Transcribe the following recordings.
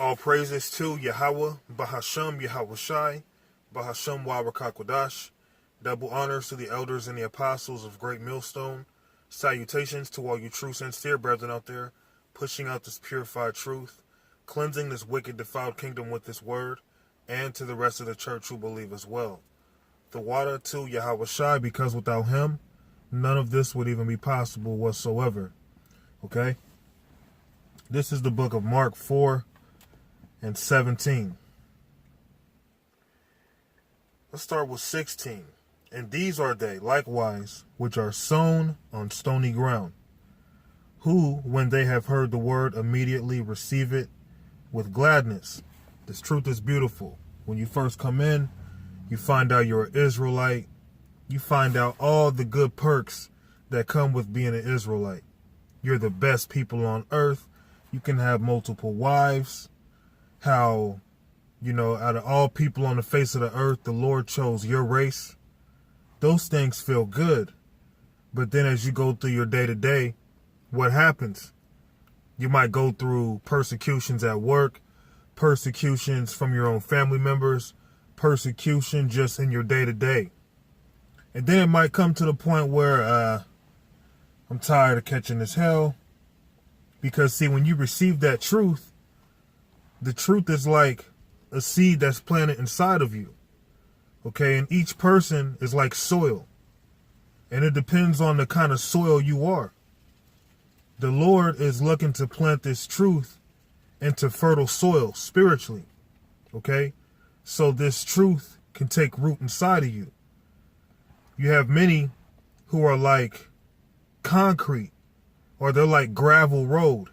All praises to Yahweh, Bahasham Yahawashi, Bahasham Wawakakwadash. Double honors to the elders and the apostles of Great Millstone. Salutations to all you true, sincere brethren out there, pushing out this purified truth, cleansing this wicked, defiled kingdom with this word, and to the rest of the church who believe as well. The water to Yahawashi, because without him, none of this would even be possible whatsoever. Okay? This is the book of Mark 4 and 17. Let's start with 16. And these are they, likewise, which are sown on stony ground, who, when they have heard the word, immediately receive it with gladness. This truth is beautiful. When you first come in, you find out you're an Israelite. You find out all the good perks that come with being an Israelite. You're the best people on earth. You can have multiple wives. How, out of all people on the face of the earth, the Lord chose your race. Those things feel good. But then as you go through your day-to-day, what happens? You might go through persecutions at work, persecutions from your own family members, persecution just in your day-to-day. And then it might come to the point where I'm tired of catching this hell. Because, see, when you receive that truth, the truth is like a seed that's planted inside of you. Okay, and each person is like soil. And it depends on the kind of soil you are. The Lord is looking to plant this truth into fertile soil spiritually. Okay, so this truth can take root inside of you. You have many who are like concrete, or they're like gravel road.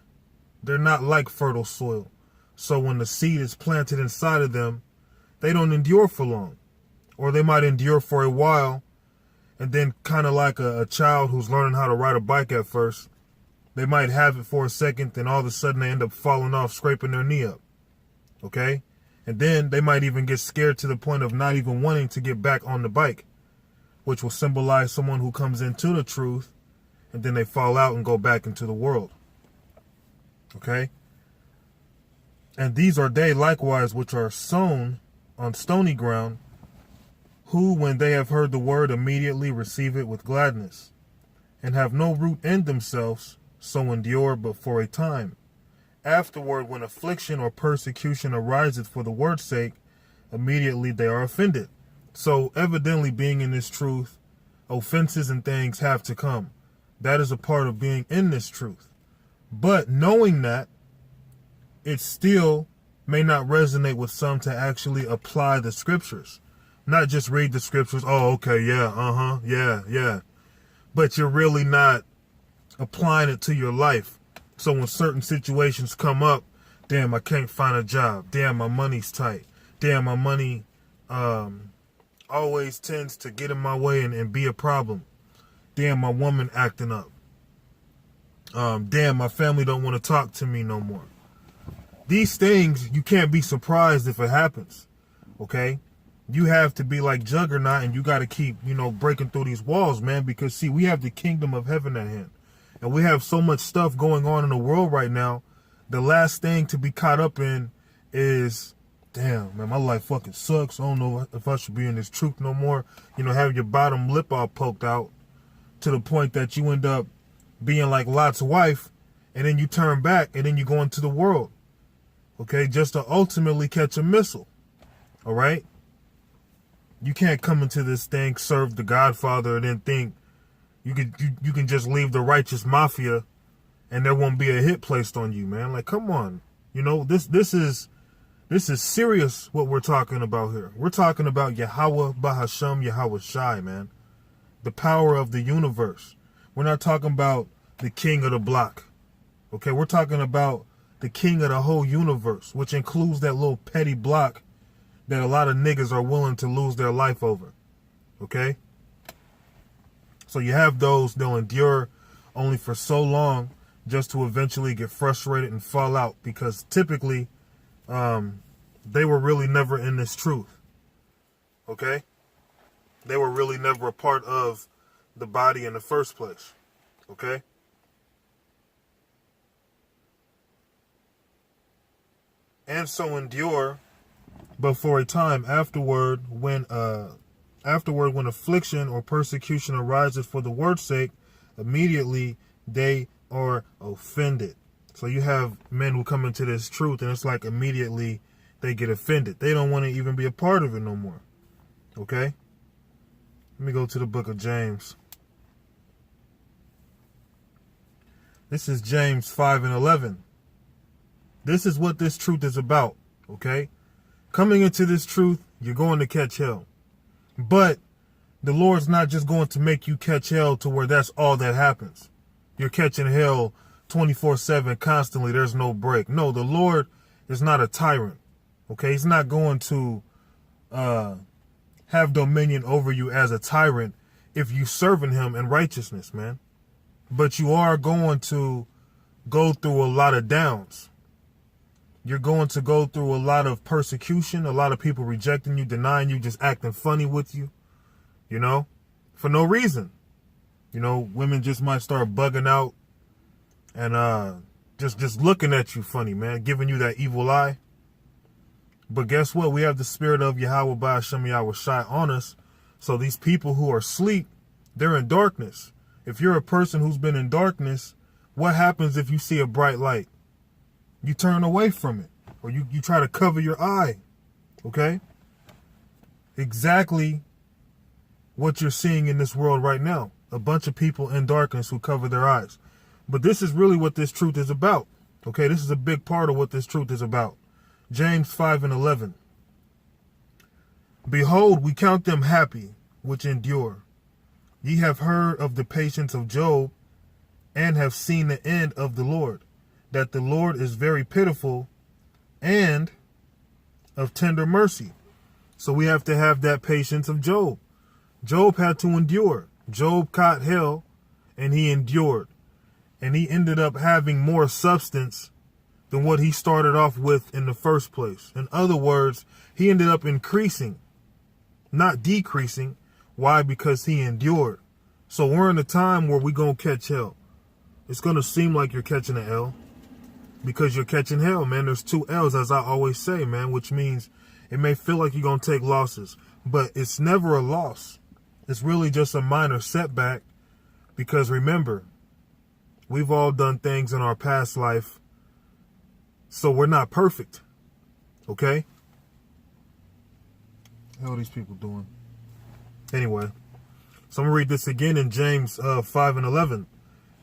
They're not like fertile soil. So when the seed is planted inside of them, they don't endure for long. Or they might endure for a while, and then kind of like a child who's learning how to ride a bike at first, they might have it for a second, then all of a sudden they end up falling off, scraping their knee up. Okay? And then they might even get scared to the point of not even wanting to get back on the bike, which will symbolize someone who comes into the truth, and then they fall out and go back into the world. Okay? And these are they likewise which are sown on stony ground, who, when they have heard the word, immediately receive it with gladness, and have no root in themselves, so endure but for a time. Afterward, when affliction or persecution ariseth for the word's sake, immediately they are offended. So evidently, being in this truth, offenses and things have to come. That is a part of being in this truth. But knowing that, it still may not resonate with some to actually apply the scriptures. Not just read the scriptures, oh, okay, yeah, yeah. But you're really not applying it to your life. So when certain situations come up, damn, I can't find a job. Damn, my money's tight. Damn, my money always tends to get in my way and be a problem. Damn, my woman acting up. Damn, my family don't want to talk to me no more. These things, you can't be surprised if it happens. Okay? You have to be like Juggernaut, and you got to keep, breaking through these walls, man, because, see, we have the kingdom of heaven at hand. And we have so much stuff going on in the world right now. The last thing to be caught up in is, damn, man, my life fucking sucks. I don't know if I should be in this truth no more. Have your bottom lip all poked out to the point that you end up being like Lot's wife, and then you turn back, and then you go into the world. Okay, just to ultimately catch a missile. All right? You can't come into this thing, serve the Godfather, and then think you can just leave the righteous mafia and there won't be a hit placed on you, man. Like, come on. This is serious what we're talking about here. We're talking about Yahweh Bahasham Yahawashi, man. The power of the universe. We're not talking about the king of the block. Okay, we're talking about the king of the whole universe, which includes that little petty block that a lot of niggas are willing to lose their life over. Okay? So you have those, they'll endure only for so long just to eventually get frustrated and fall out, because typically they were really never in this truth. Okay? They were really never a part of the body in the first place. Okay? and so endure. But for a time afterward, when affliction or persecution arises for the word's sake, immediately they are offended. So you have men who come into this truth, and it's like immediately they get offended. They don't want to even be a part of it no more. Okay? Let me go to the book of James. This is James 5:11. This is what this truth is about. Okay? Coming into this truth, you're going to catch hell. But the Lord's not just going to make you catch hell to where that's all that happens. You're catching hell 24/7 constantly. There's no break. No, the Lord is not a tyrant. Okay? He's not going to have dominion over you as a tyrant if you serving him in righteousness, man. But you are going to go through a lot of downs. You're going to go through a lot of persecution, a lot of people rejecting you, denying you, just acting funny with you, you know, for no reason. You know, women just might start bugging out and just looking at you funny, man, giving you that evil eye. But guess what? We have the spirit of Yahweh Ba'ashem Yahweh Shai on us. So these people who are asleep, they're in darkness. If you're a person who's been in darkness, what happens if you see a bright light? You turn away from it, or you try to cover your eye, okay? Exactly what you're seeing in this world right now. A bunch of people in darkness who cover their eyes. But this is really what this truth is about, okay? This is a big part of what this truth is about. James 5:11. Behold, we count them happy which endure. Ye have heard of the patience of Job, and have seen the end of the Lord, that the Lord is very pitiful and of tender mercy. So we have to have that patience of Job. Job had to endure. Job caught hell and he endured. And he ended up having more substance than what he started off with in the first place. In other words, he ended up increasing, not decreasing. Why? Because he endured. So we're in a time where we're going to catch hell. It's going to seem like you're catching an L because you're catching hell, man. There's two L's, as I always say, man, which means it may feel like you're going to take losses, but it's never a loss. It's really just a minor setback because remember, we've all done things in our past life, so we're not perfect, okay? What the hell are these people doing? Anyway, so I'm going to read this again in James 5:11.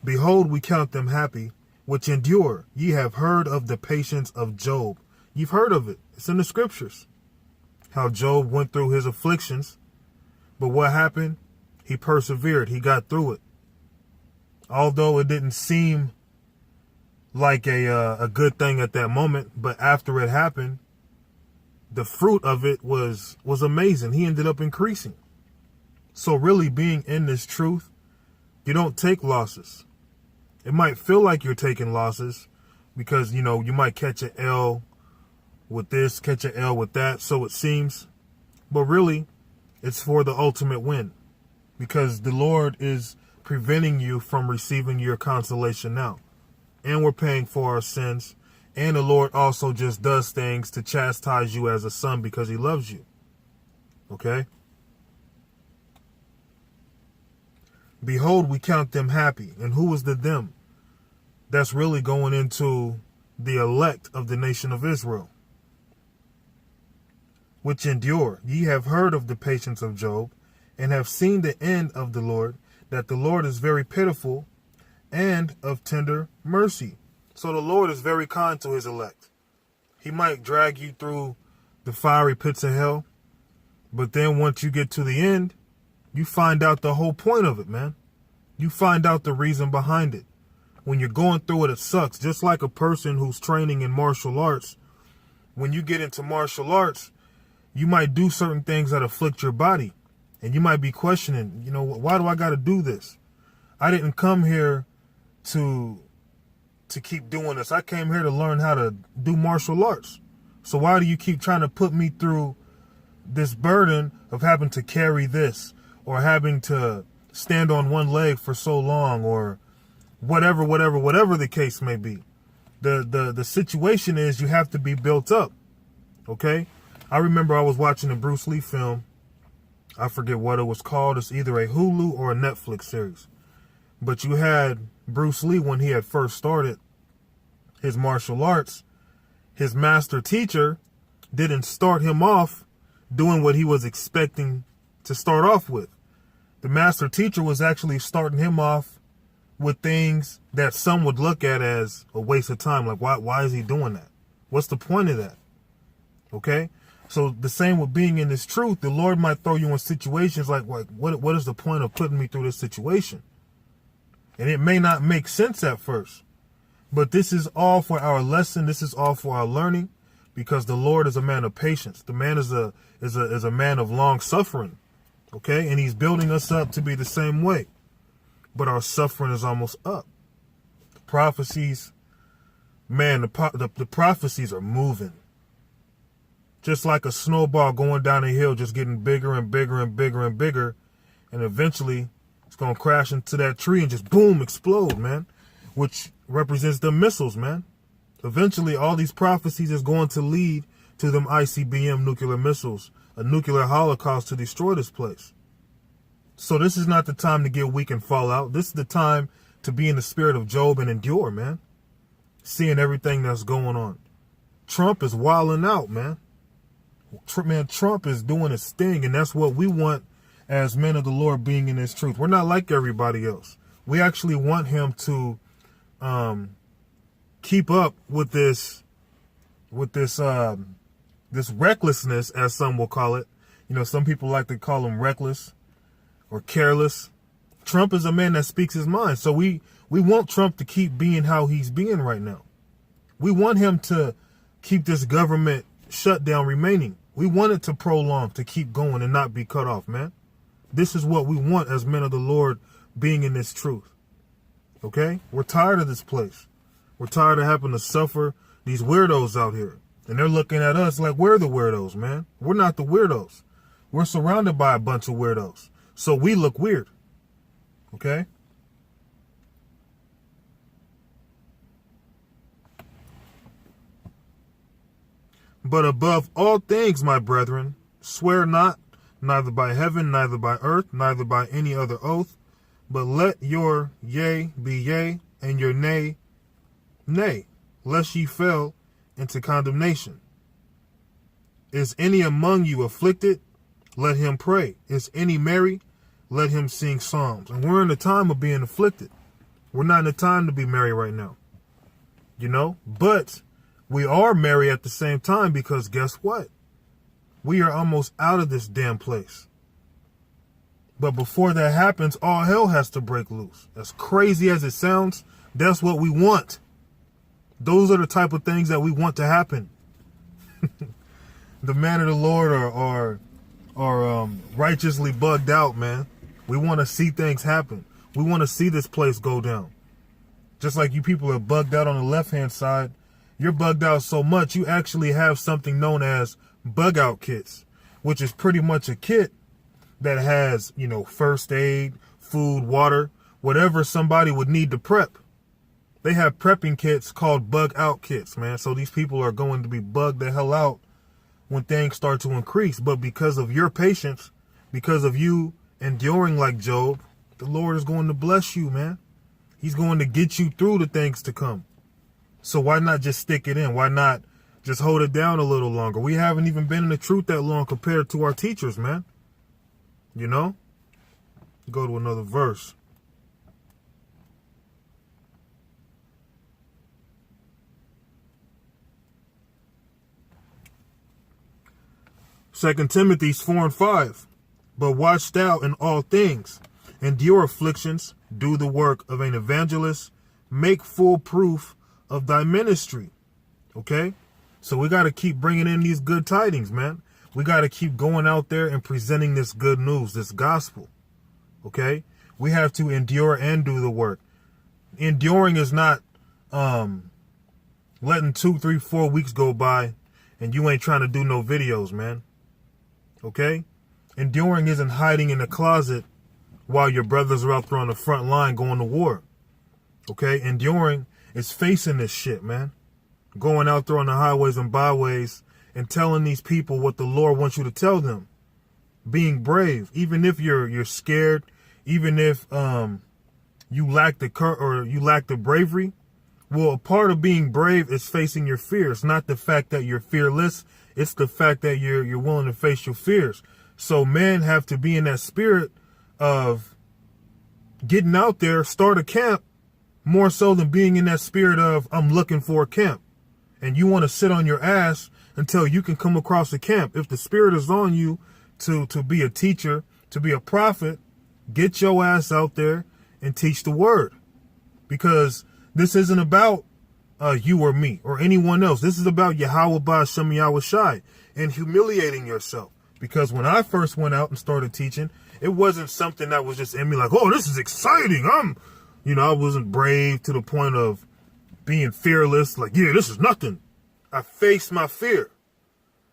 Behold, we count them happy which endure. Ye have heard of the patience of Job. You've heard of it. It's in the scriptures. How Job went through his afflictions. But what happened? He persevered. He got through it. Although it didn't seem like a good thing at that moment, but after it happened, the fruit of it was amazing. He ended up increasing. So really being in this truth, you don't take losses. It might feel like you're taking losses because, you know, you might catch an L with this, catch an L with that, so it seems. But really, it's for the ultimate win because the Lord is preventing you from receiving your consolation now. And we're paying for our sins. And the Lord also just does things to chastise you as a son because he loves you. Okay? Behold, we count them happy. And who is the them? That's really going into the elect of the nation of Israel, which endure. Ye have heard of the patience of Job, and have seen the end of the Lord, that the Lord is very pitiful and of tender mercy. So the Lord is very kind to his elect. He might drag you through the fiery pits of hell, but then once you get to the end, you find out the whole point of it, man. You find out the reason behind it. When you're going through it, it sucks. Just like a person who's training in martial arts. When you get into martial arts, you might do certain things that afflict your body. And you might be questioning, you know, why do I got to do this? I didn't come here to keep doing this. I came here to learn how to do martial arts. So why do you keep trying to put me through this burden of having to carry this or having to stand on one leg for so long or whatever the case may be? the situation is you have to be built up. Okay? I remember I was watching a Bruce Lee film. I forget what it was called. It's either a Hulu or a Netflix series. But you had Bruce Lee when he had first started his martial arts. His master teacher didn't start him off doing what he was expecting to start off with. The master teacher was actually starting him off with things that some would look at as a waste of time. Like, why is he doing that? What's the point of that? Okay? So the same with being in this truth, the Lord might throw you in situations like what is the point of putting me through this situation? And it may not make sense at first, but this is all for our lesson. This is all for our learning, because the Lord is a man of patience. The man is a man of long suffering. Okay? And he's building us up to be the same way. But our suffering is almost up. The prophecies, man, the prophecies are moving. Just like a snowball going down a hill, just getting bigger and bigger and bigger and bigger. And eventually it's going to crash into that tree and just boom, explode, man. Which represents the missiles, man. Eventually all these prophecies is going to lead to them ICBM nuclear missiles, a nuclear holocaust to destroy this place. So this is not the time to get weak and fall out. This is the time to be in the spirit of Job and endure, man. Seeing everything that's going on. Trump is wilding out, man. Trump is doing his thing, and that's what we want as men of the Lord, being in this truth. We're not like everybody else. We actually want him to keep up with this recklessness, as some will call it. You know, some people like to call him reckless or careless. Trump is a man that speaks his mind. So we want Trump to keep being how he's being right now. We want him to keep this government shutdown remaining. We want it to prolong, to keep going and not be cut off, man. This is what we want as men of the Lord, being in this truth. Okay? We're tired of this place. We're tired of having to suffer these weirdos out here. And they're looking at us like we're the weirdos, man. We're not the weirdos. We're surrounded by a bunch of weirdos. So we look weird. Okay? But above all things, my brethren, swear not, neither by heaven, neither by earth, neither by any other oath, but let your yea be yea, and your nay, nay, lest ye fell into condemnation. Is any among you afflicted? Let him pray. Is any merry? Let him sing psalms. And we're in the time of being afflicted. We're not in the time to be merry right now. You know? But we are merry at the same time, because guess what? We are almost out of this damn place. But before that happens, all hell has to break loose. As crazy as it sounds, that's what we want. Those are the type of things that we want to happen. The man of the Lord are righteously bugged out, man. We want to see things happen. We want to see this place go down. Just like you people are bugged out on the left-hand side. You're bugged out so much, you actually have something known as bug out kits, which is pretty much a kit that has, you know, first aid, food, water, whatever somebody would need to prep. They have prepping kits called bug out kits, man. So these people are going to be bugged the hell out when things start to increase. But because of your patience, because of you enduring like Job, the Lord is going to bless you, man. He's going to get you through the things to come. So why not just stick it in? Why not just hold it down a little longer? We haven't even been in the truth that long compared to our teachers, man. You know? Go to another verse. Second Timothy 4:5. But watch thou in all things, endure afflictions, do the work of an evangelist, make full proof of thy ministry. Okay? So we got to keep bringing in these good tidings, man. We got to keep going out there and presenting this good news, this gospel. Okay? We have to endure and do the work. Enduring is not letting 2, 3, 4 weeks go by and you ain't trying to do no videos, man. Okay? Enduring isn't hiding in the closet while your brothers are out there on the front line going to war. Okay? Enduring is facing this shit, man. Going out there on the highways and byways and telling these people what the Lord wants you to tell them. Being brave, even if you're scared, even if you lack the bravery. Well, a part of being brave is facing your fears, not the fact that you're fearless. It's the fact that you're willing to face your fears. So men have to be in that spirit of getting out there, start a camp, more so than being in that spirit of I'm looking for a camp. And you want to sit on your ass until you can come across a camp. If the spirit is on you to be a teacher, to be a prophet, get your ass out there and teach the word. Because this isn't about you or me or anyone else. This is about Yahweh Ba'Shem Yahweh Shai and humiliating yourself. Because when I first went out and started teaching, it wasn't something that was just in me like, oh, this is exciting. I wasn't brave to the point of being fearless. Like, yeah, this is nothing. I faced my fear.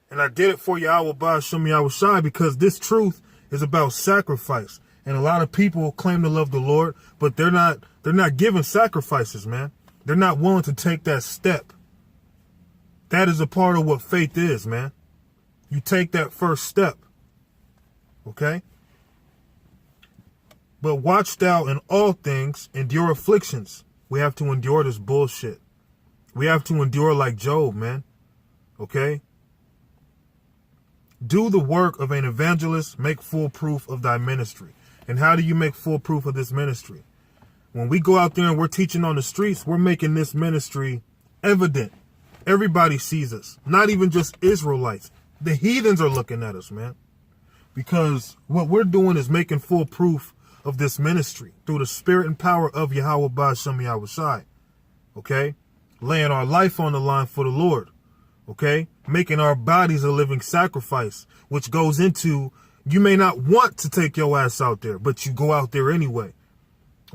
And I did it for Yahweh Ba'Shem Yahweh Shai because this truth is about sacrifice. And a lot of people claim to love the Lord, but they're not giving sacrifices, man. They're not willing to take that step. That is a part of what faith is, man. You take that first step. Okay? But watch thou in all things, endure afflictions. We have to endure this bullshit. We have to endure like Job, man. Okay? Do the work of an evangelist, make full proof of thy ministry. And how do you make full proof of this ministry? When we go out there and we're teaching on the streets, we're making this ministry evident. Everybody sees us, not even just Israelites. The heathens are looking at us, man. Because what we're doing is making full proof of this ministry through the spirit and power of Yahweh Ba'Shem Yahweh Shai. Okay? Laying our life on the line for the Lord. Okay? Making our bodies a living sacrifice, which goes into, you may not want to take your ass out there, but you go out there anyway.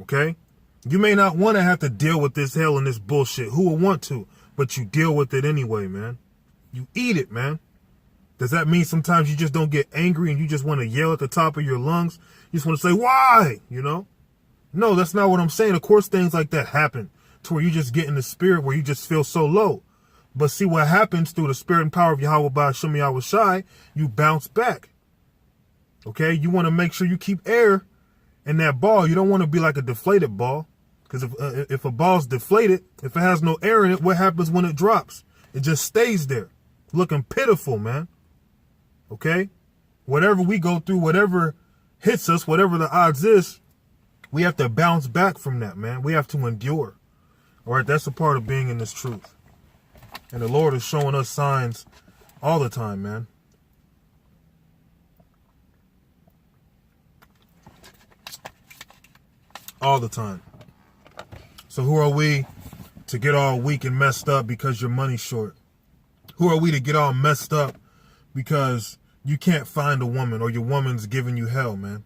Okay? You may not want to have to deal with this hell and this bullshit. Who would want to? But you deal with it anyway, man. You eat it, man. Does that mean sometimes you just don't get angry and you just want to yell at the top of your lungs? You just want to say, why? You know? No, that's not what I'm saying. Of course, things like that happen to where you just get in the spirit where you just feel so low. But see what happens through the spirit and power of Yahweh Ba'Shem Yahweh Shai, you bounce back. Okay? You want to make sure you keep air in that ball. You don't want to be like a deflated ball. Because if a ball's deflated, if it has no air in it, what happens when it drops? It just stays there, looking pitiful, man. Okay? Whatever we go through, whatever hits us, whatever the odds is, we have to bounce back from that, man. We have to endure. All right? That's a part of being in this truth. And the Lord is showing us signs all the time, man. All the time. So who are we to get all weak and messed up because your money's short? Who are we to get all messed up because you can't find a woman or your woman's giving you hell, man?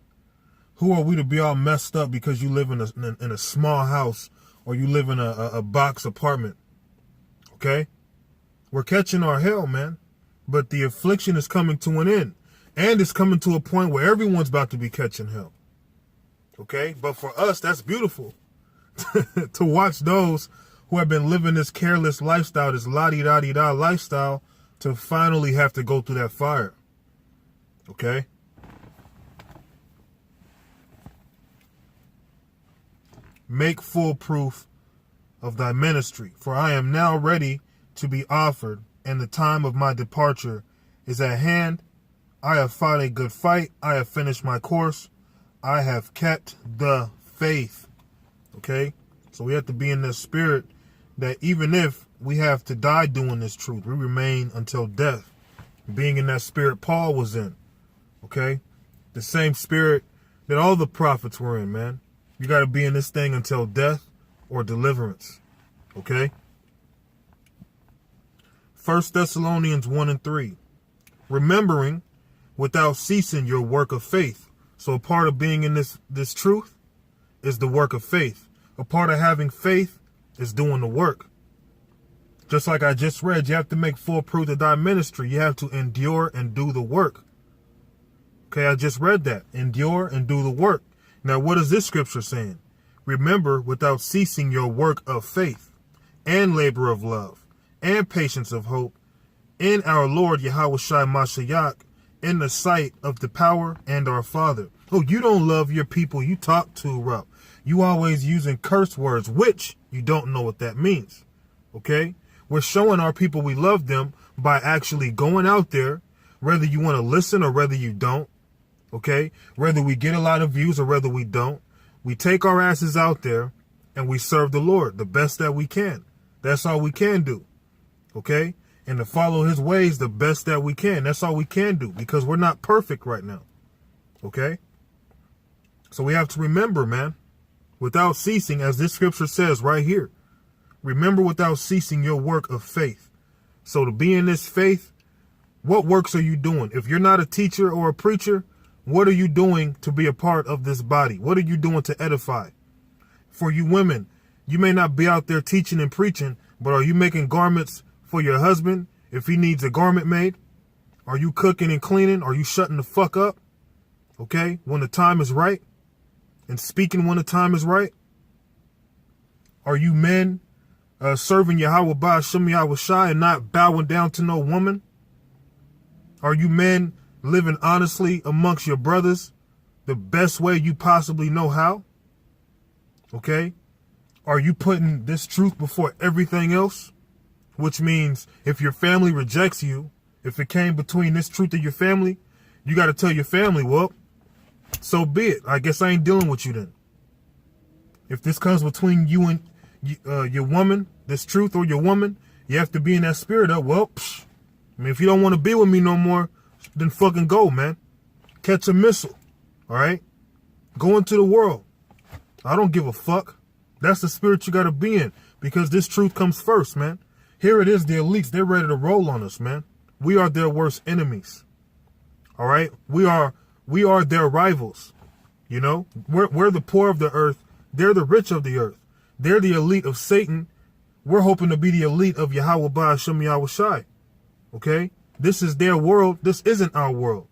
Who are we to be all messed up because you live in a small house or you live in a box apartment? Okay? We're catching our hell, man. But the affliction is coming to an end. And it's coming to a point where everyone's about to be catching hell. Okay? But for us, that's beautiful. To watch those who have been living this careless lifestyle, this la-di-da-di-da lifestyle, to finally have to go through that fire. Okay? Make full proof of thy ministry, for I am now ready to be offered, and the time of my departure is at hand. I have fought a good fight. I have finished my course. I have kept the faith. Okay? So we have to be in this spirit that even if we have to die doing this truth, we remain until death. Being in that spirit Paul was in. Okay? The same spirit that all the prophets were in, man. You got to be in this thing until death or deliverance. Okay? 1 Thessalonians 1 and 3. Remembering without ceasing your work of faith. So a part of being in this truth is the work of faith. A part of having faith is doing the work. Just like I just read, you have to make full proof of thy ministry. You have to endure and do the work. Okay, I just read that. Endure and do the work. Now, what is this scripture saying? Remember without ceasing your work of faith. and labor of love, and patience of hope, in our Lord Yahushua Mashiach, in the sight of the power and our Father. Oh, you don't love your people you talk to, Rob. You always using curse words, which you don't know what that means. Okay? We're showing our people we love them by actually going out there, whether you want to listen or whether you don't. Okay? Whether we get a lot of views or whether we don't. We take our asses out there and we serve the Lord the best that we can. That's all we can do. Okay? And to follow his ways the best that we can. That's all we can do, because we're not perfect right now. Okay? So we have to remember, man, without ceasing, as this scripture says right here, remember without ceasing your work of faith. So to be in this faith, what works are you doing? If you're not a teacher or a preacher, what are you doing to be a part of this body? What are you doing to edify? For you women, you may not be out there teaching and preaching, but are you making garments for your husband if he needs a garment made? Are you cooking and cleaning? Are you shutting the fuck up? Okay, when the time is right? And speaking when the time is right? Are you men serving Yahweh Ba'ashem Yahweh Shai and not bowing down to no woman? Are you men living honestly amongst your brothers the best way you possibly know how? Okay? Are you putting this truth before everything else? Which means if your family rejects you, if it came between this truth and your family, you got to tell your family, well, so be it. I guess I ain't dealing with you then. If this comes between you and your woman, this truth or your woman, you have to be in that spirit of, well, I mean, if you don't want to be with me no more, then fucking go, man. Catch a missile. All right? Go into the world. I don't give a fuck. That's the spirit you got to be in, because this truth comes first, man. Here it is, the elites. They're ready to roll on us, man. We are their worst enemies. All right? We are their rivals. You know? We're the poor of the earth. They're the rich of the earth. They're the elite of Satan. We're hoping to be the elite of Yahweh Ba'ashem Yahweh Shai. Okay? This is their world. This isn't our world.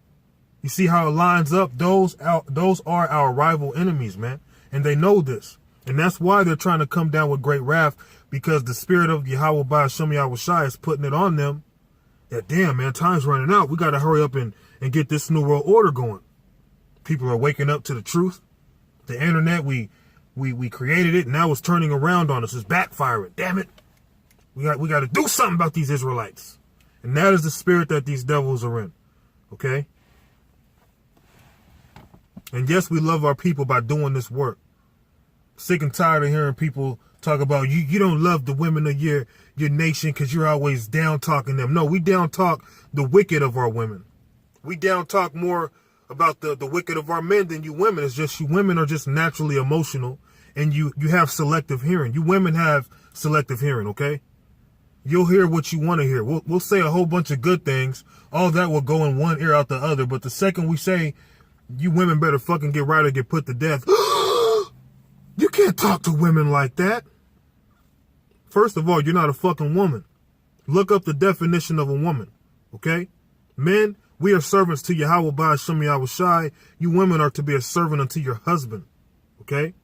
You see how it lines up? Those are our rival enemies, man. And they know this. And that's why they're trying to come down with great wrath, because the spirit of Yahweh Ba'ashem Yahweh Shai is putting it on them that, damn, man, time's running out. We got to hurry up and get this new world order going. People are waking up to the truth. The internet, we created it, and now it's turning around on us. It's backfiring. Damn it. We got to do something about these Israelites. And that is the spirit that these devils are in. Okay? And yes, we love our people by doing this work. Sick and tired of hearing people talk about you don't love the women of your nation because you're always down talking them. No, we down talk the wicked of our women. We down talk more about the wicked of our men than you women. It's just you women are just naturally emotional, and you have selective hearing. You women have selective hearing, okay? You'll hear what you want to hear. We'll say a whole bunch of good things. All that will go in one ear out the other. But the second we say, you women better fucking get right or get put to death. You can't talk to women like that. First of all, you're not a fucking woman. Look up the definition of a woman, okay? Men, we are servants to Yahweh Ba'ashem Yahweh Shai. You women are to be a servant unto your husband, okay?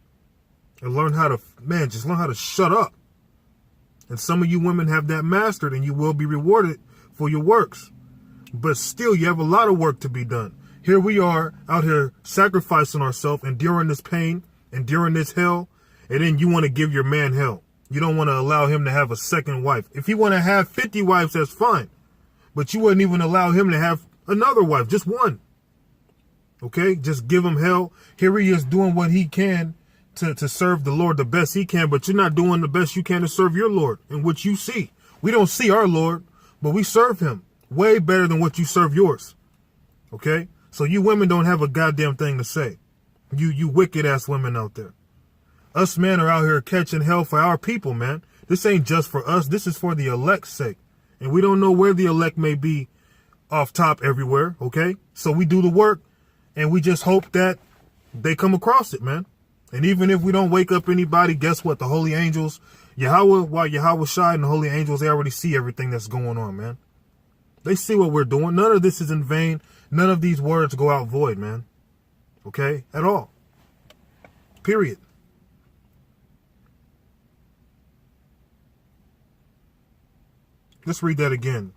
And learn how to, man, just learn how to shut up. And some of you women have that mastered, and you will be rewarded for your works. But still, you have a lot of work to be done. Here we are out here sacrificing ourselves, enduring this pain, enduring this hell, and then you want to give your man hell. You don't want to allow him to have a second wife. If he want to have 50 wives, that's fine. But you wouldn't even allow him to have another wife, just one. Okay? Just give him hell. Here he is doing what he can to serve the Lord the best he can, but you're not doing the best you can to serve your Lord in what you see. We don't see our Lord, but we serve him way better than what you serve yours. Okay? So you women don't have a goddamn thing to say. You wicked ass women out there. Us men are out here catching hell for our people, man. This ain't just for us. This is for the elect's sake. And we don't know where the elect may be off top everywhere, okay? So we do the work, and we just hope that they come across it, man. And even if we don't wake up anybody, guess what? The holy angels, Yahweh Shai and the holy angels, they already see everything that's going on, man. They see what we're doing. None of this is in vain. None of these words go out void, man. Okay? At all. Period. Let's read that again.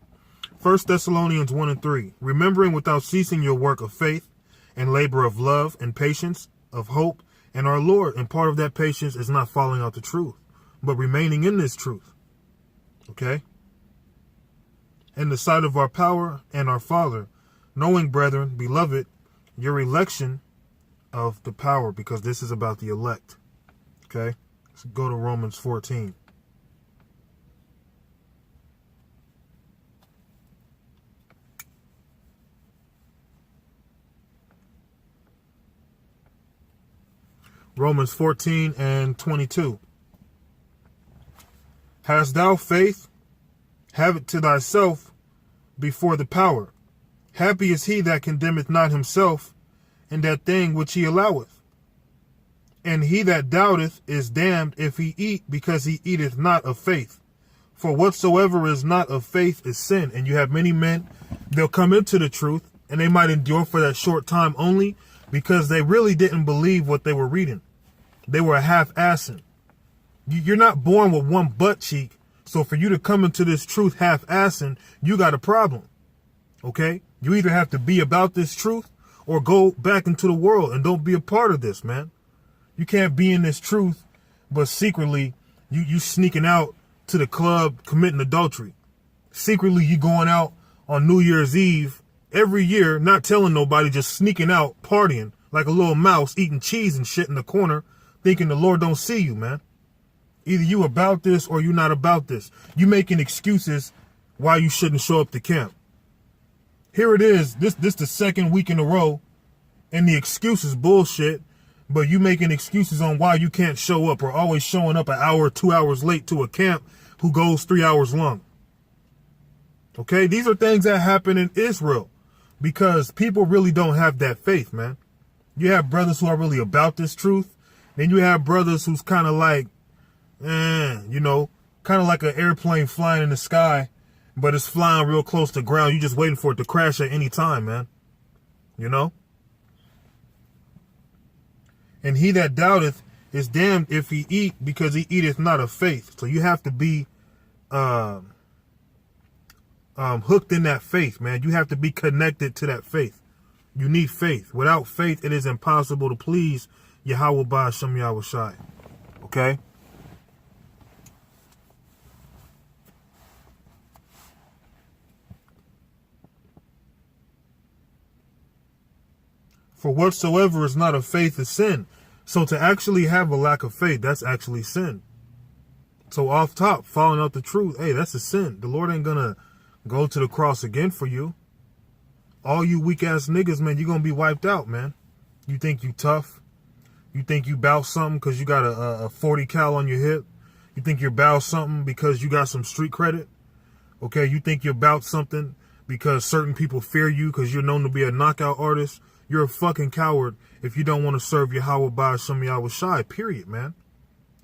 1 Thessalonians 1 and 3. Remembering without ceasing your work of faith and labor of love and patience, of hope in our Lord. And part of that patience is not following out the truth, but remaining in this truth. Okay? In the sight of our power and our Father, knowing, brethren, beloved, your election of the power, because this is about the elect. Okay? Let's go to Romans 14. Romans 14 and 22. Hast thou faith? Have it to thyself before the power. Happy is he that condemneth not himself in that thing which he alloweth. And he that doubteth is damned if he eat, because he eateth not of faith. For whatsoever is not of faith is sin. And you have many men, they'll come into the truth, and they might endure for that short time only, because they really didn't believe what they were reading. They were half-assing. You're not born with one butt cheek, so for you to come into this truth half-assing, you got a problem. Okay? You either have to be about this truth or go back into the world and don't be a part of this, man. You can't be in this truth, but secretly you sneaking out to the club committing adultery. Secretly you going out on New Year's Eve every year, not telling nobody, just sneaking out, partying like a little mouse, eating cheese and shit in the corner, thinking the Lord don't see you, man. Either you about this or you not about this. You making excuses why you shouldn't show up to camp. Here it is, this the second week in a row, and the excuse is bullshit, but you making excuses on why you can't show up, or always showing up an hour, 2 hours late to a camp who goes 3 hours long. Okay, these are things that happen in Israel because people really don't have that faith, man. You have brothers who are really about this truth, then you have brothers who's kind of like, kind of like an airplane flying in the sky, but it's flying real close to ground. You just waiting for it to crash at any time, man. You know? And he that doubteth is damned if he eat, because he eateth not of faith. So you have to be hooked in that faith, man. You have to be connected to that faith. You need faith. Without faith, it is impossible to please Yahweh Ba'ashem Yahweh Shai. Okay? For whatsoever is not of faith is sin. So to actually have a lack of faith, that's actually sin. So off top, following out the truth, hey, that's a sin. The Lord ain't gonna go to the cross again for you. All you weak ass niggas, man, you're gonna be wiped out, man. You think you tough? You think you bout something because you got a 40 cal on your hip? You think you're bout something because you got some street credit? Okay, you think you're bout something because certain people fear you because you're known to be a knockout artist? You're a fucking coward if you don't want to serve Yahweh Ba'ashem Yahweh Shai, period, man.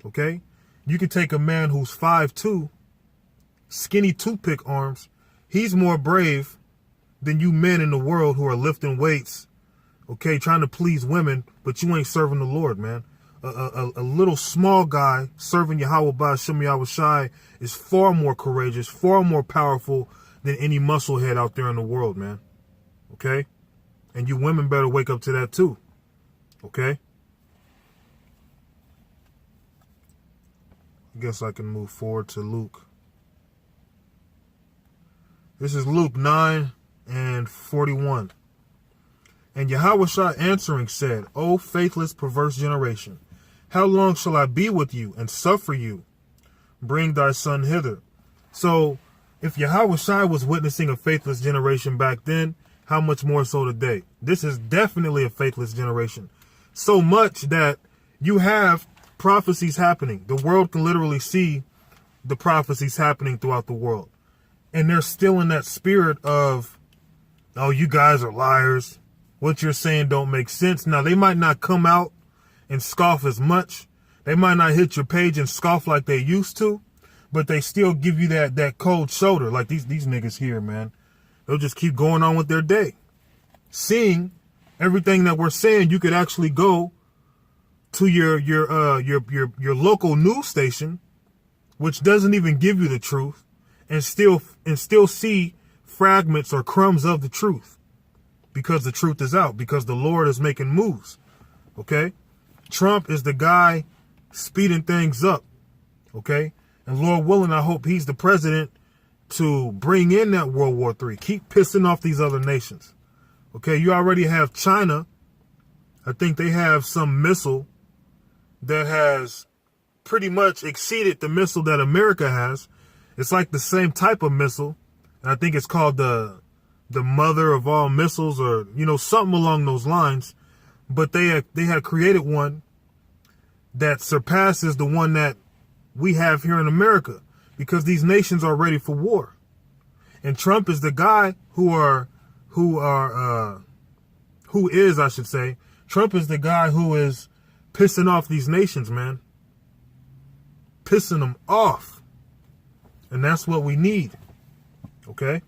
Okay? You could take a man who's 5'2", skinny toothpick arms. He's more brave than you men in the world who are lifting weights, okay, trying to please women, but you ain't serving the Lord, man. A little small guy serving Yahweh Ba'ashem Yahweh Shai is far more courageous, far more powerful than any musclehead out there in the world, man. Okay? And you women better wake up to that too. Okay? I guess I can move forward to Luke. This is Luke 9 and 41. And Yahweh Shai answering said, O faithless, perverse generation, how long shall I be with you and suffer you? Bring thy son hither. So, if Yahweh Shai was witnessing a faithless generation back then, how much more so today? This is definitely a faithless generation. So much that you have prophecies happening. The world can literally see the prophecies happening throughout the world. And they're still in that spirit of, oh, you guys are liars. What you're saying don't make sense. Now, they might not come out and scoff as much. They might not hit your page and scoff like they used to, but they still give you that cold shoulder. Like these niggas here, man. They'll just keep going on with their day. Seeing everything that we're saying, you could actually go to your local news station, which doesn't even give you the truth, and still see fragments or crumbs of the truth, because the truth is out, because the Lord is making moves. Okay? Trump is the guy speeding things up. Okay? And Lord willing, I hope he's the president to bring in that World War III. Keep pissing off these other nations. Okay? You already have China. I think they have some missile that has pretty much exceeded the missile that America has. It's like the same type of missile. And I think it's called the mother of all missiles, or, you know, something along those lines. But they had created one that surpasses the one that we have here in America, because these nations are ready for war. And Trump is the guy Trump is the guy who is pissing off these nations, man. Pissing them off. And that's what we need. Okay?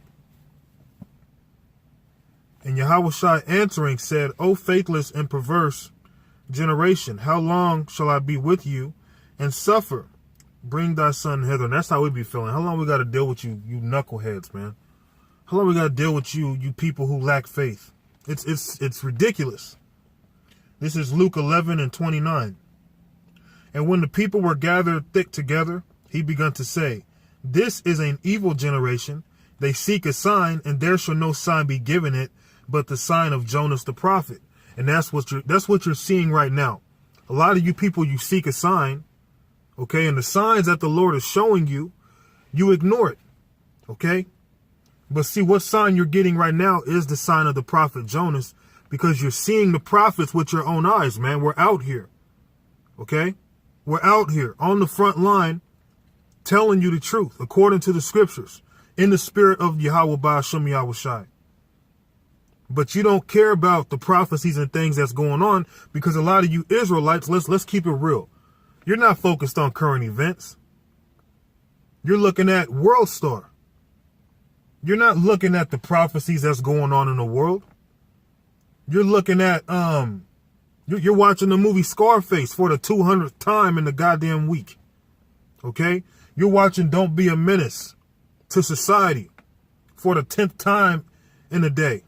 And Yahushua answering said, O faithless and perverse generation, how long shall I be with you and suffer? Bring thy son hither. And that's how we be feeling. How long we got to deal with you knuckleheads, man? How long we got to deal with you people who lack faith? It's ridiculous. This is Luke 11:29. And when the people were gathered thick together, he began to say, this is an evil generation. They seek a sign, and there shall no sign be given it, but the sign of Jonas the prophet. And that's what you're seeing right now. A lot of you people, you seek a sign, okay? And the signs that the Lord is showing you, you ignore it, okay? But see, what sign you're getting right now is the sign of the prophet Jonas, because you're seeing the prophets with your own eyes, man. We're out here, okay? We're out here on the front line telling you the truth according to the scriptures in the spirit of Yahweh Ba'ashem Yahushai. But you don't care about the prophecies and things that's going on, because a lot of you Israelites, let's keep it real. You're not focused on current events. You're looking at World Star. You're not looking at the prophecies that's going on in the world. You're looking at, you're watching the movie Scarface for the 200th time in the goddamn week. Okay? You're watching Don't Be a Menace to Society for the 10th time in a day.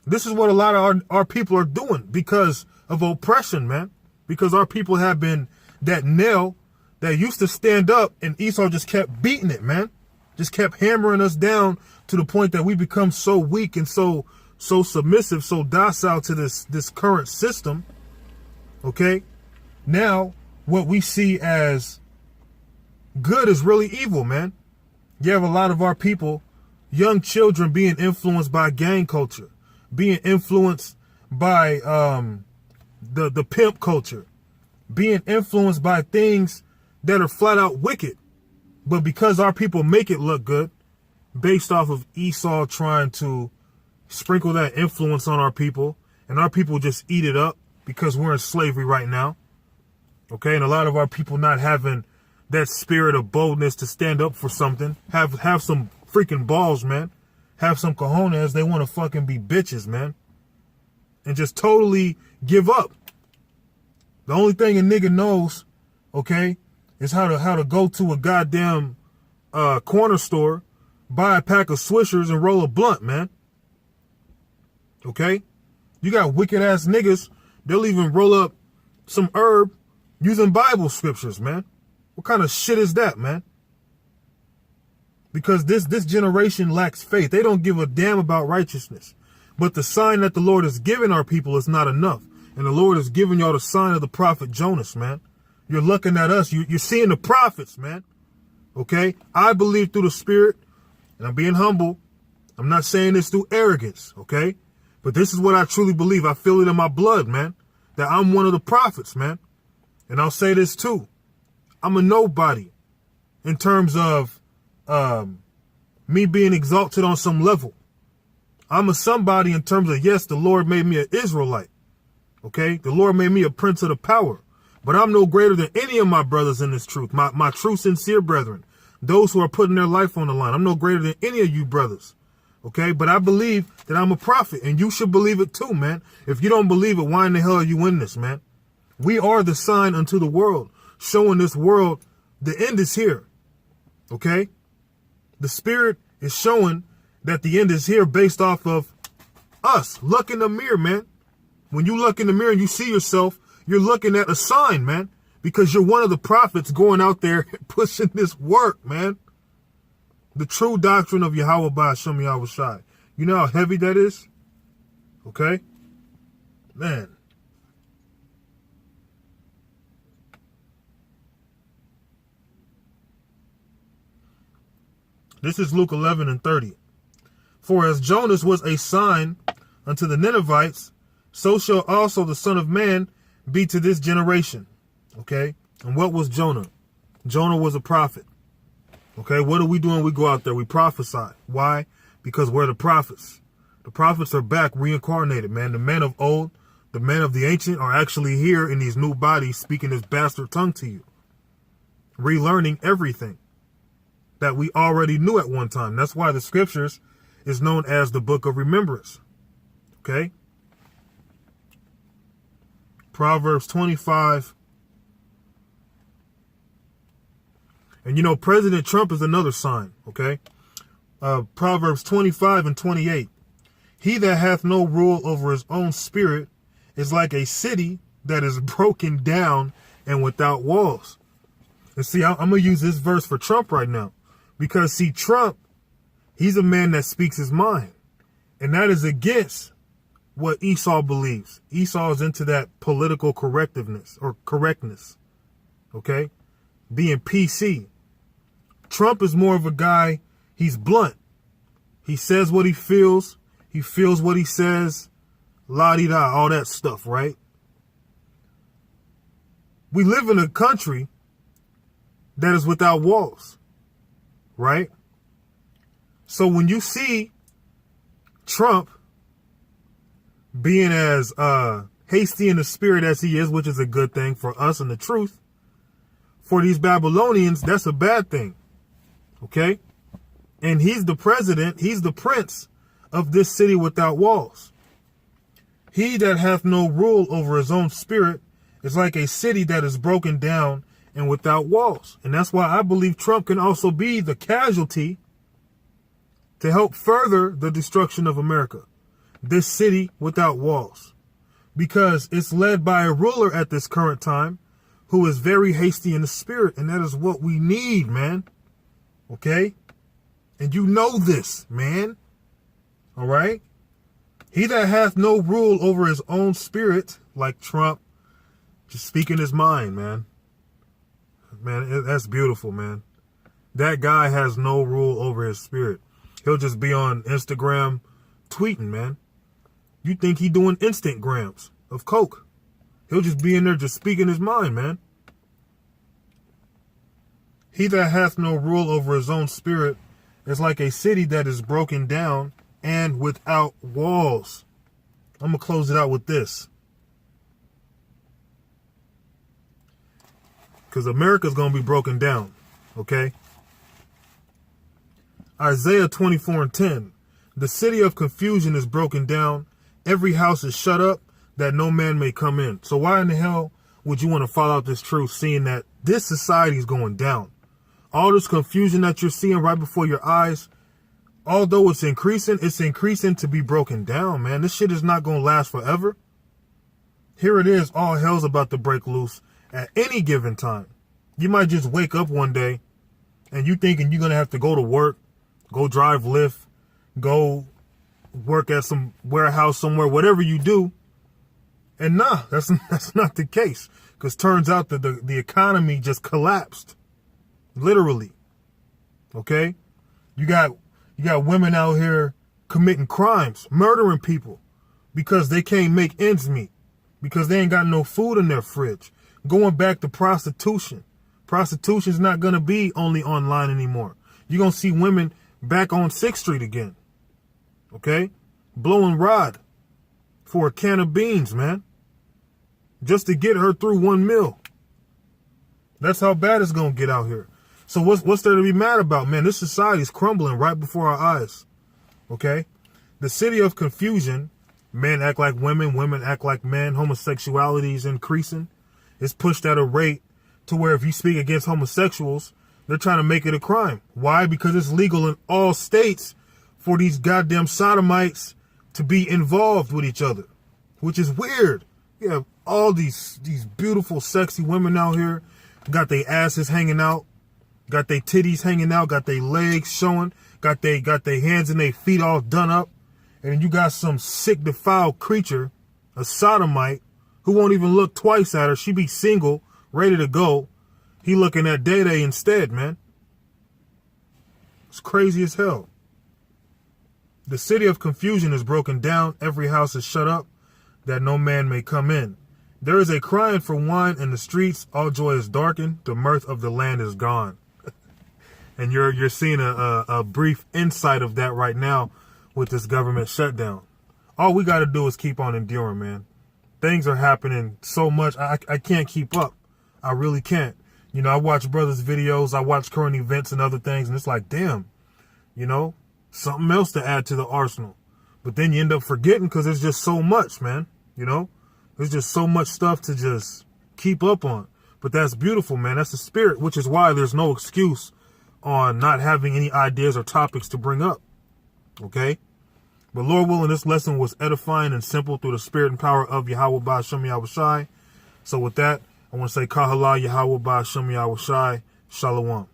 This is what a lot of our people are doing because of oppression, man. Because our people have been that nail that used to stand up, and Esau just kept beating it, man. Just kept hammering us down to the point that we become so weak and so submissive, so docile to this current system. Okay? Now, what we see as good is really evil, man. You have a lot of our people, young children, being influenced by gang culture, being influenced by the pimp culture, being influenced by things that are flat out wicked. But because our people make it look good, based off of Esau trying to sprinkle that influence on our people, and our people just eat it up because we're in slavery right now. Okay, and a lot of our people not having that spirit of boldness to stand up for something, have some freaking balls, man. Have some cojones. They want to fucking be bitches, man. And just totally give up. The only thing a nigga knows, okay, is how to go to a goddamn corner store, buy a pack of Swishers and roll a blunt, man. Okay? You got wicked ass niggas, they'll even roll up some herb using Bible scriptures, man. What kind of shit is that, man? Because this generation lacks faith. They don't give a damn about righteousness. But the sign that the Lord has given our people is not enough. And the Lord has given y'all the sign of the prophet Jonas, man. You're looking at us. You're seeing the prophets, man. Okay? I believe through the Spirit, and I'm being humble. I'm not saying this through arrogance, okay? But this is what I truly believe. I feel it in my blood, man, that I'm one of the prophets, man. And I'll say this too. I'm a nobody in terms of me being exalted on some level. I'm a somebody in terms of, yes, the Lord made me an Israelite. Okay? The Lord made me a prince of the power. But I'm no greater than any of my brothers in this truth. My true sincere brethren. Those who are putting their life on the line. I'm no greater than any of you brothers. Okay? But I believe that I'm a prophet. And you should believe it too, man. If you don't believe it, why in the hell are you in this, man? We are the sign unto the world. Showing this world the end is here. Okay? The Spirit is showing that the end is here based off of us. Look in the mirror, man. When you look in the mirror and you see yourself, you're looking at a sign, man, because you're one of the prophets going out there pushing this work, man. The true doctrine of Yahweh Ba'ashem Yahushai. You know how heavy that is? Okay? Man. This is Luke 11:30. For as Jonas was a sign unto the Ninevites, so shall also the Son of Man be to this generation. Okay? And what was Jonah? Jonah was a prophet. Okay? What are we doing? We go out there. We prophesy. Why? Because we're the prophets. The prophets are back reincarnated, man. The men of old, the men of the ancient are actually here in these new bodies speaking this bastard tongue to you. Relearning everything that we already knew at one time. That's why the scriptures is known as the book of remembrance. Okay? Proverbs 25. And you know, President Trump is another sign. Okay? Proverbs 25:28. He that hath no rule over his own spirit is like a city that is broken down and without walls. And see, I'm going to use this verse for Trump right now. Because, see, Trump, he's a man that speaks his mind. And that is against what Esau believes. Esau is into that political correctiveness or correctness. Okay? Being PC. Trump is more of a guy, he's blunt. He says what he feels. He feels what he says. La-di-da, all that stuff, right? We live in a country that is without walls. Right? So when you see Trump being as hasty in the spirit as he is, which is a good thing for us and the truth, for these Babylonians, that's a bad thing. Okay? And he's the president, he's the prince of this city without walls. He that hath no rule over his own spirit is like a city that is broken down and without walls. And that's why I believe Trump can also be the casualty to help further the destruction of America. This city without walls. Because it's led by a ruler at this current time who is very hasty in the spirit. And that is what we need, man. Okay? And you know this, man. All right? He that hath no rule over his own spirit, like Trump, just speaking his mind, man. Man, that's beautiful, man. That guy has no rule over his spirit. He'll just be on Instagram tweeting, man. You think he doing instant grams of coke. He'll just be in there just speaking his mind, man. He that hath no rule over his own spirit is like a city that is broken down and without walls. I'm going to close it out with this. Because America's going to be broken down. Okay? Isaiah 24:10. The city of confusion is broken down. Every house is shut up that no man may come in. So why in the hell would you want to follow out this truth seeing that this society is going down? All this confusion that you're seeing right before your eyes, although it's increasing to be broken down, man. This shit is not going to last forever. Here it is. All hell's about to break loose at any given time. You might just wake up one day and you thinking you're going to have to go to work, go drive Lyft, go work at some warehouse somewhere, whatever you do. And nah, that's not the case. Because turns out that the economy just collapsed. Literally. Okay? You got women out here committing crimes, murdering people because they can't make ends meet, because they ain't got no food in their fridge. Going back to prostitution. Prostitution's not going to be only online anymore. You're going to see women back on 6th Street again. Okay? Blowing rod for a can of beans, man. Just to get her through 1 meal. That's how bad it's going to get out here. So what's there to be mad about, man? This society is crumbling right before our eyes. Okay? The city of confusion, men act like women, women act like men, homosexuality is increasing. It's pushed at a rate to where if you speak against homosexuals, They're trying to make it a crime. Why? Because it's legal in all states for these goddamn sodomites to be involved with each other, which is weird. You have all these beautiful, sexy women out here, got their asses hanging out, got their titties hanging out, got their legs showing, got their hands and their feet all done up, and you got some sick, defiled creature, a sodomite, who won't even look twice at her. She be single, ready to go. He looking at Day-Day instead, man. It's crazy as hell. The city of confusion is broken down. Every house is shut up, that no man may come in. There is a crying for wine in the streets. All joy is darkened. The mirth of the land is gone. And you're seeing a brief insight of that right now with this government shutdown. All we got to do is keep on enduring, man. Things are happening so much. I can't keep up. I really can't. You know, I watch brothers' videos. I watch current events and other things. And it's like, damn, you know, something else to add to the arsenal. But then you end up forgetting because there's just so much, man. You know, there's just so much stuff to just keep up on. But that's beautiful, man. That's the spirit, which is why there's no excuse on not having any ideas or topics to bring up. Okay? But Lord willing, this lesson was edifying and simple through the spirit and power of Yahweh Ba'Shem Yahushai. So with that, I want to say Kahala Yahweh Ba'Shem Yahushai. Shalom.